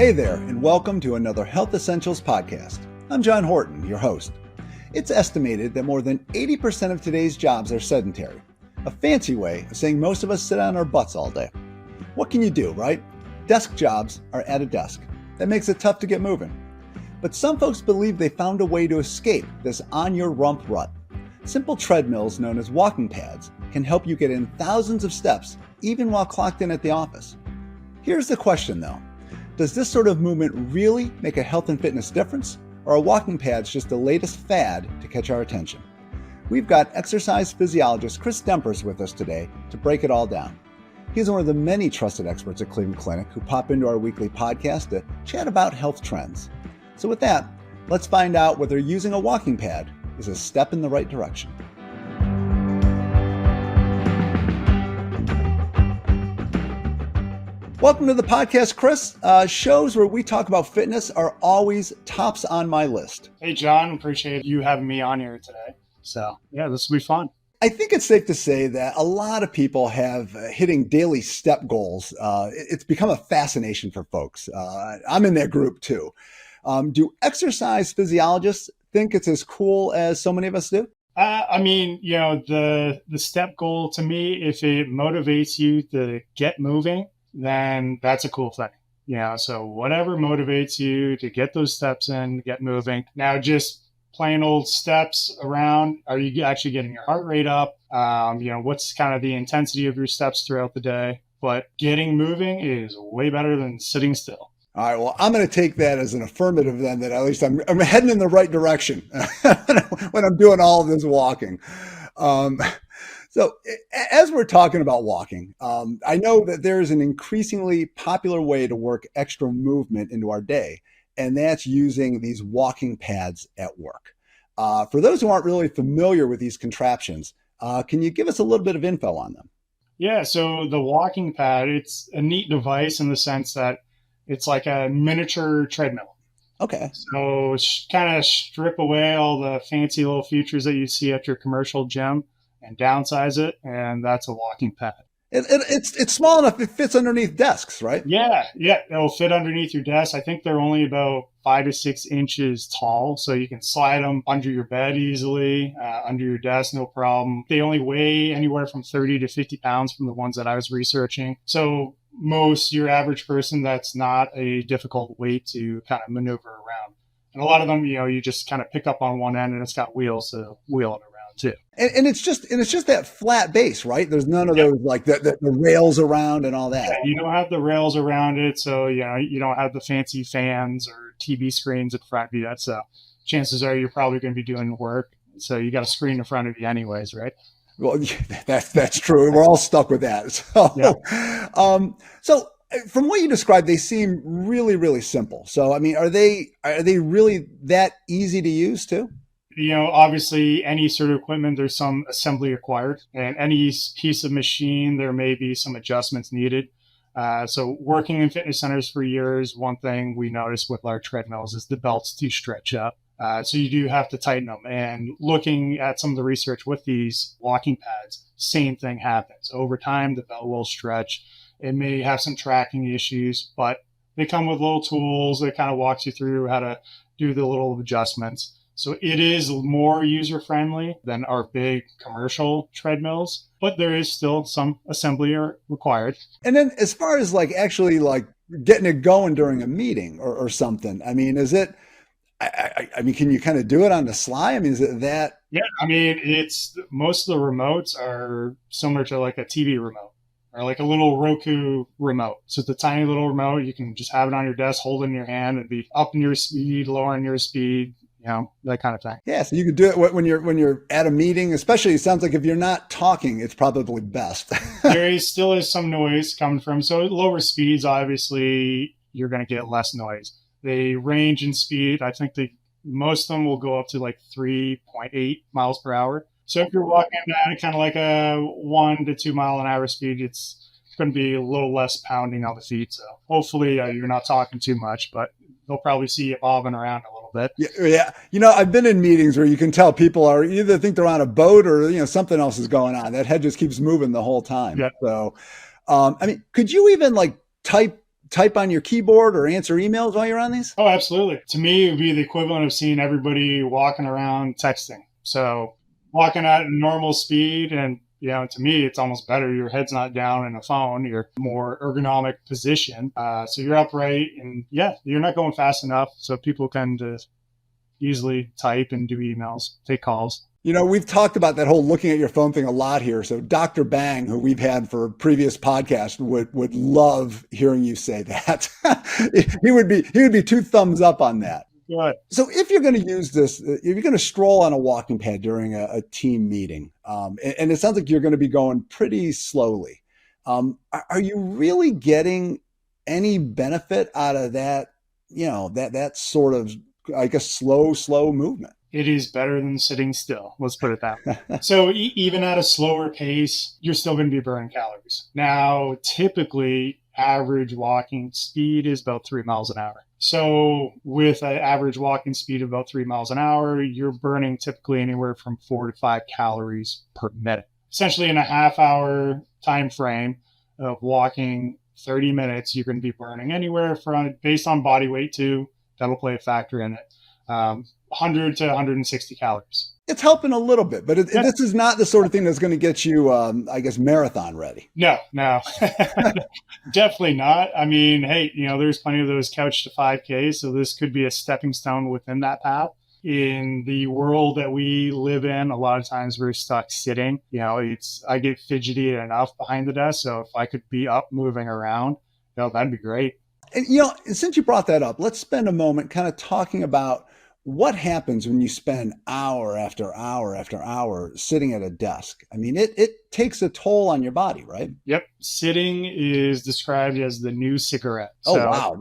Hey there, and welcome to another Health Essentials podcast. I'm John Horton, your host. It's estimated that more than 80% of today's jobs are sedentary, a fancy way of saying most of us sit on our butts all day. What can you do, right? Desk jobs are at a desk. That makes it tough to get moving. But some folks believe they found a way to escape this on-your-rump rut. Simple treadmills known as walking pads can help you get in thousands of steps, even while clocked in at the office. Here's the question, though. Does this sort of movement really make a health and fitness difference, or are walking pads just the latest fad to catch our attention? We've got exercise physiologist Chris Dempers with us today to break it all down. He's one of the many trusted experts at Cleveland Clinic who pop into our weekly podcast to chat about health trends. So with that, let's find out whether using a walking pad is a step in the right direction. Welcome to the podcast, Chris. Shows where we talk about fitness are always tops on my list. Hey, John, appreciate you having me on here today. So, yeah, this will be fun. I think it's safe to say that a lot of people have hitting daily step goals. It's become a fascination for folks. I'm in that group too. Do exercise physiologists think it's as cool as so many of us do? The step goal to me, if it motivates you to get moving, then that's a cool thing. So whatever motivates you to get those steps in, get moving. Now, just plain old steps around, are you actually getting your heart rate up? What's kind of the intensity of your steps throughout the day? But getting moving is way better than sitting still. All right, well, I'm going to take that as an affirmative then, that at least I'm heading in the right direction when I'm doing all of this walking. So as we're talking about walking, I know that there is an increasingly popular way to work extra movement into our day, and that's using these walking pads at work. For those who aren't really familiar with these contraptions, can you give us a little bit of info on them? Yeah, so the walking pad, it's a neat device in the sense that it's like a miniature treadmill. Okay. So kind of strip away all the fancy little features that you see at your commercial gym and downsize it, and that's a walking pad. It's small enough it fits underneath desks, right? Yeah, it'll fit underneath your desk. I think they're only about 5 to 6 inches tall, so you can slide them under your bed easily, under your desk, no problem. They only weigh anywhere from 30 to 50 pounds from the ones that I was researching. So your average person, that's not a difficult weight to kind of maneuver around. And a lot of them, you just kind of pick up on one end and it's got wheels to wheel it around too. And it's just that flat base, right? There's none of those like the rails around and all that. Yeah, you don't have the rails around it, so you don't have the fancy fans or TV screens in front of you. That's chances are you're probably going to be doing work, so you got a screen in front of you anyways, right? Well, that's true. We're all stuck with that. So, yeah. So from what you described, they seem really, really simple. So, I mean, are they really that easy to use too? Obviously, any sort of equipment, there's some assembly required, and any piece of machine, there may be some adjustments needed. So working in fitness centers for years, one thing we noticed with our treadmills is the belts do stretch up. So you do have to tighten them. And looking at some of the research with these walking pads, same thing happens. Over time, the belt will stretch. It may have some tracking issues, but they come with little tools that kind of walks you through how to do the little adjustments. So it is more user-friendly than our big commercial treadmills, but there is still some assembly required. And then as far as actually getting it going during a meeting or something, I mean, is it, I mean, can you kind of do it on the sly? I mean, is it that? Yeah, I mean, most of the remotes are similar to like a TV remote or like a little Roku remote. So it's a tiny little remote. You can just have it on your desk, hold it in your hand, and be upping your speed, lowering your speed, that kind of thing. Yeah, so you could do it when you're at a meeting, especially it sounds like if you're not talking, it's probably best. There still is some noise coming from. So lower speeds, obviously, you're going to get less noise. They range in speed. I think most of them will go up to like 3.8 miles per hour. So if you're walking at kind of like a 1 to 2 mile an hour speed, it's going to be a little less pounding on the feet. So hopefully you're not talking too much, but they'll probably see you bobbing around a little bit. Yeah. I've been in meetings where you can tell people are either think they're on a boat or, something else is going on. That head just keeps moving the whole time. Yeah. So, I mean, could you even type type on your keyboard or answer emails while you're on these? Oh, absolutely. To me, it would be the equivalent of seeing everybody walking around texting. So walking at normal speed, and to me, it's almost better. Your head's not down in a phone. You're more ergonomic position. So you're upright, and you're not going fast enough. So people can just easily type and do emails, take calls. We've talked about that whole looking at your phone thing a lot here. So Dr. Bang, who we've had for a previous podcast, would love hearing you say that. he would be 2 thumbs up on that. Good. So if you're going to use this, if you're going to stroll on a walking pad during a team meeting, and it sounds like you're going to be going pretty slowly, are you really getting any benefit out of that? That sort of, I guess, slow movement. It is better than sitting still. Let's put it that way. So even at a slower pace, you're still going to be burning calories. Now, typically, average walking speed is about 3 miles an hour. So with an average walking speed of about 3 miles an hour, you're burning typically anywhere from 4 to 5 calories per minute. Essentially, in a half-hour time frame of walking 30 minutes, you're going to be burning anywhere from, based on body weight too, that'll play a factor in it, 100 to 160 calories. It's helping a little bit, but this is not the sort of thing that's going to get you, I guess, marathon ready. No, definitely not. I mean, hey, there's plenty of those couch to 5K, so this could be a stepping stone within that path. In the world that we live in, a lot of times we're stuck sitting. I get fidgety enough behind the desk, so if I could be up moving around, that'd be great. And since you brought that up, let's spend a moment kind of talking about what happens when you spend hour after hour after hour sitting at a desk. I mean, it takes a toll on your body, right? Yep. Sitting is described as the new cigarette. Oh, wow.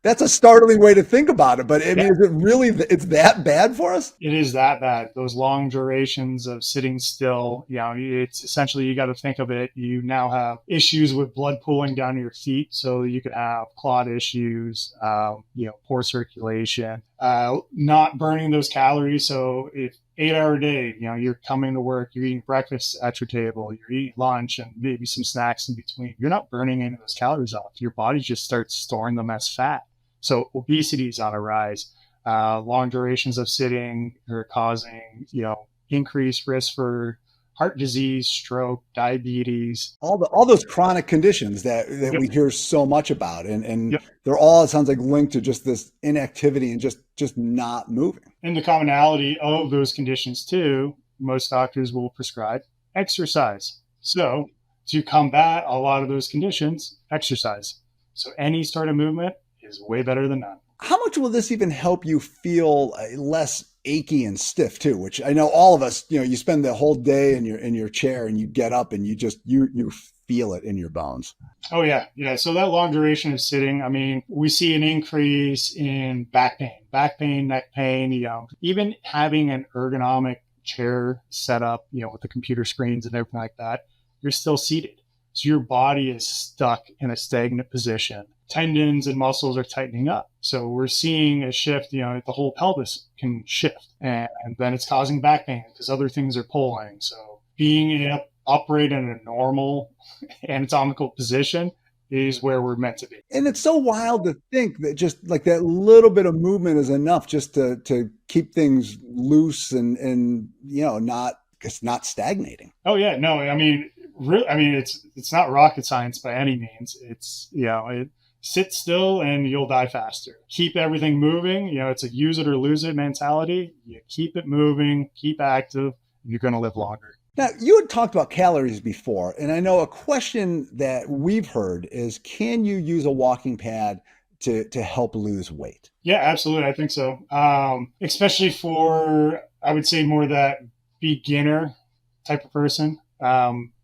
That's a startling way to think about it. But I mean, is it really, it's that bad for us? It is that bad. Those long durations of sitting still, it's essentially, you got to think of it. You now have issues with blood pooling down your feet. So you could have clot issues, poor circulation, not burning those calories. So if 8-hour day, you're coming to work, you're eating breakfast at your table, you're eating lunch and maybe some snacks in between, you're not burning any of those calories off. Your body just starts storing them as fat. So obesity is on a rise. Long durations of sitting are causing, increased risk for heart disease, stroke, diabetes. All those chronic conditions that we hear so much about. And they're all, it sounds like, linked to just this inactivity and just not moving. And the commonality of those conditions too, most doctors will prescribe exercise. So to combat a lot of those conditions, exercise. So any sort of movement is way better than none. How much will this even help you feel less achy and stiff too? Which I know all of us, you spend the whole day in your chair and you get up and you feel it in your bones. Oh yeah. So that long duration of sitting, I mean, we see an increase in back pain, neck pain, even having an ergonomic chair set up, with the computer screens and everything like that, you're still seated. So your body is stuck in a stagnant position. Tendons and muscles are tightening up. So we're seeing a shift, the whole pelvis can shift, and then it's causing back pain because other things are pulling. So being upright in a normal anatomical position is where we're meant to be. And it's so wild to think that just like that little bit of movement is enough just to keep things loose and not stagnating. Oh yeah, no, I mean, it's not rocket science by any means. It's, sit still and you'll die faster. Keep everything moving. It's a use it or lose it mentality. You keep it moving, keep active, you're going to live longer. Now, you had talked about calories before, and I know a question that we've heard is, can you use a walking pad to help lose weight? Yeah, absolutely. I think so. Especially for, I would say, more that beginner type of person.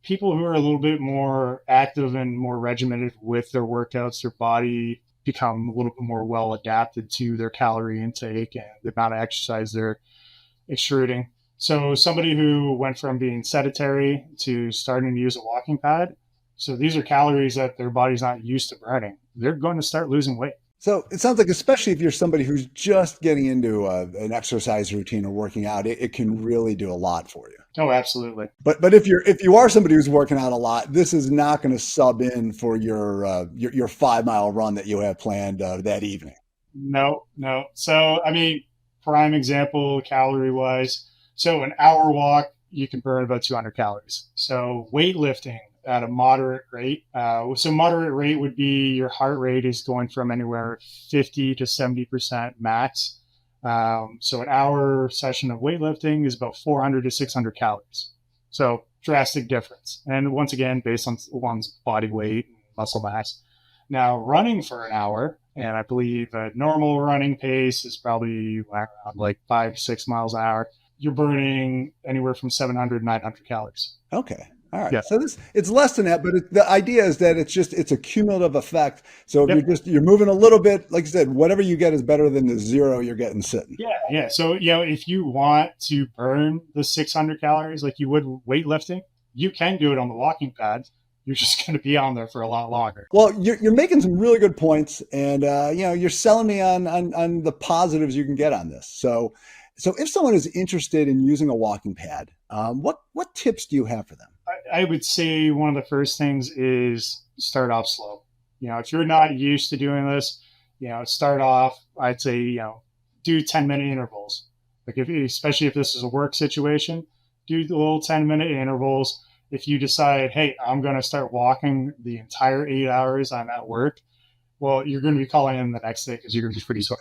People who are a little bit more active and more regimented with their workouts, their body become a little bit more well adapted to their calorie intake and the amount of exercise they're extruding. So somebody who went from being sedentary to starting to use a walking pad, so these are calories that their body's not used to burning. They're going to start losing weight. So it sounds like, especially if you're somebody who's just getting into an exercise routine or working out, it can really do a lot for you. Oh, absolutely. But if you are somebody who's working out a lot, this is not going to sub in for your 5 mile run that you have planned that evening. No, no. So, I mean, prime example, calorie wise. So, an hour walk, you can burn about 200 calories. So, weightlifting at a moderate rate. So, moderate rate would be your heart rate is going from anywhere 50 to 70% max. So, an hour session of weightlifting is about 400 to 600 calories. So, drastic difference. And once again, based on one's body weight and muscle mass. Now, running for an hour, and I believe a normal running pace is probably around like 5 to 6 miles an hour. You're burning anywhere from 700 900 calories. Okay. All right. Yeah. So it's less than that, but the idea is that it's a cumulative effect. So if Yep. you're moving a little bit, like I said, whatever you get is better than the zero you're getting sitting. Yeah. Yeah. So, if you want to burn the 600 calories like you would weightlifting, you can do it on the walking pad. You're just going to be on there for a lot longer. Well, you're making some really good points, and you're selling me on the positives you can get on this. So if someone is interested in using a walking pad, what tips do you have for them? I would say one of the first things is start off slow. If you're not used to doing this, start off, I'd say, do 10-minute intervals. Like especially if this is a work situation, do the little 10-minute intervals. If you decide, hey, I'm going to start walking the entire 8 hours I'm at work, well, you're going to be calling in the next day because you're going to be pretty sore.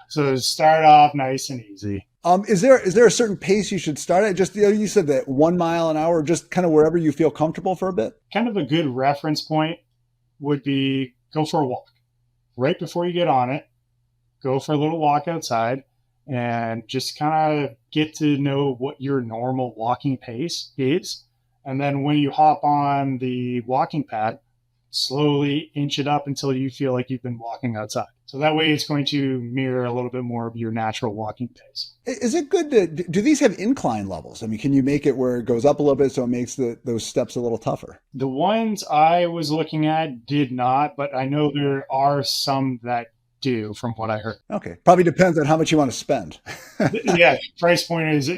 So start off nice and easy. Is there a certain pace you should start at? Just you said that 1 mile an hour, just kind of wherever you feel comfortable for a bit. Kind of a good reference point would be go for a walk right before you get on it. Go for a little walk outside and just kind of get to know what your normal walking pace is. And then when you hop on the walking pad, slowly inch it up until you feel like you've been walking outside. So that way it's going to mirror a little bit more of your natural walking pace. Is it good do these have incline levels? I mean, can you make it where it goes up a little bit so it makes those steps a little tougher? The ones I was looking at did not, but I know there are some that do from what I heard. Okay. Probably depends on how much you want to spend. Yeah. Price point is,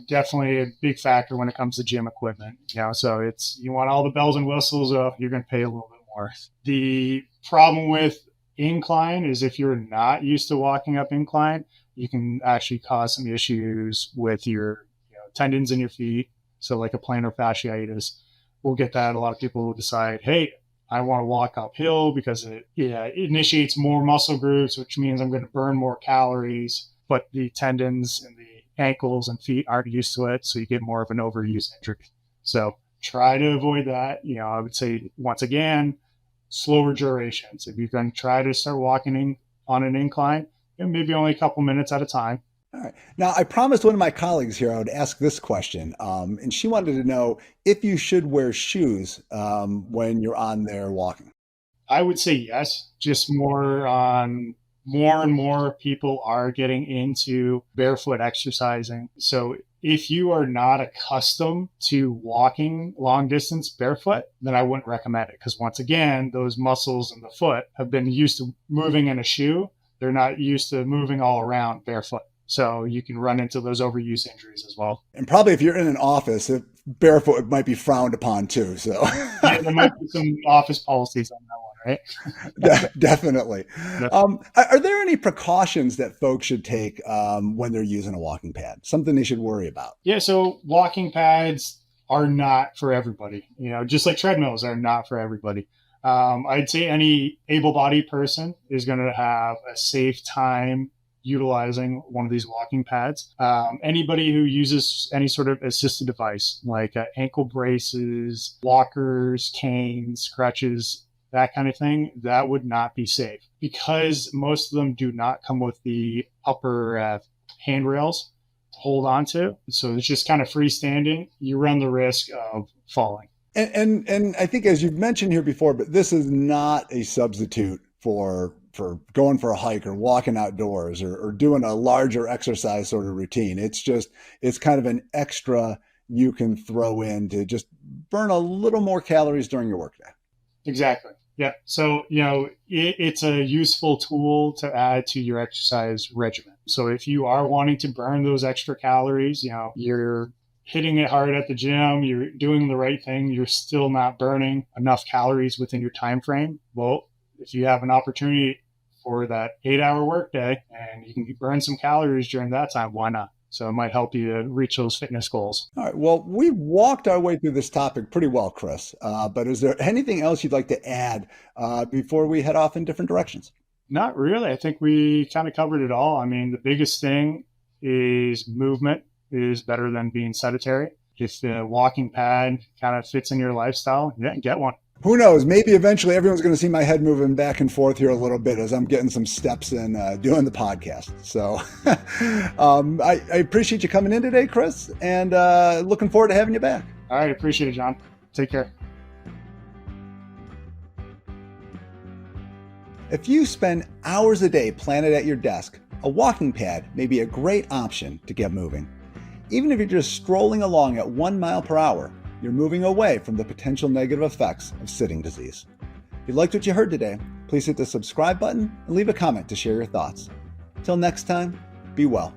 definitely a big factor when it comes to gym equipment. So you want all the bells and whistles, you're going to pay a little bit more. The problem with incline is if you're not used to walking up incline, you can actually cause some issues with your tendons in your feet. So like a plantar fasciitis, we'll get that. A lot of people will decide, hey, I want to walk uphill because it initiates more muscle groups, which means I'm going to burn more calories, but the tendons and the ankles and feet aren't used to it. So you get more of an overuse injury. So try to avoid that. I would say once again, slower durations. If you can try to start walking on an incline, maybe only a couple minutes at a time. All right. Now, I promised one of my colleagues here I would ask this question, and she wanted to know if you should wear shoes when you're on there walking. I would say yes, just more and more people are getting into barefoot exercising. So if you are not accustomed to walking long distance barefoot, then I wouldn't recommend it. Because once again, those muscles in the foot have been used to moving in a shoe. They're not used to moving all around barefoot. So you can run into those overuse injuries as well. And probably if you're in an office, barefoot might be frowned upon too. So yeah, there might be some office policies on that one, right? Definitely. Are there any precautions that folks should take when they're using a walking pad? Something they should worry about? Yeah, so walking pads are not for everybody. Just like treadmills are not for everybody. I'd say any able-bodied person is going to have a safe time utilizing one of these walking pads. Anybody who uses any sort of assisted device like ankle braces, walkers, canes, crutches, that kind of thing, that would not be safe because most of them do not come with the upper handrails to hold on to. So it's just kind of freestanding. You run the risk of falling. And I think, as you've mentioned here before, but this is not a substitute for going for a hike or walking outdoors or doing a larger exercise sort of routine. It's kind of an extra you can throw in to just burn a little more calories during your workday. Exactly. Yeah. So, it's a useful tool to add to your exercise regimen. So if you are wanting to burn those extra calories, you're hitting it hard at the gym, you're doing the right thing, you're still not burning enough calories within your time frame. Well, if you have an opportunity for that 8-hour workday and you can burn some calories during that time, why not? So it might help you reach those fitness goals. All right. Well, we walked our way through this topic pretty well, Chris. But is there anything else you'd like to add before we head off in different directions? Not really. I think we kind of covered it all. I mean, the biggest thing is movement is better than being sedentary. If the walking pad kind of fits in your lifestyle, yeah, get one. Who knows? Maybe eventually everyone's going to see my head moving back and forth here a little bit as I'm getting some steps in doing the podcast. So I appreciate you coming in today, Chris, and looking forward to having you back. All right. Appreciate it, John. Take care. If you spend hours a day planted at your desk, a walking pad may be a great option to get moving. Even if you're just strolling along at 1 mile per hour, you're moving away from the potential negative effects of sitting disease. If you liked what you heard today, please hit the subscribe button and leave a comment to share your thoughts. Till next time, be well.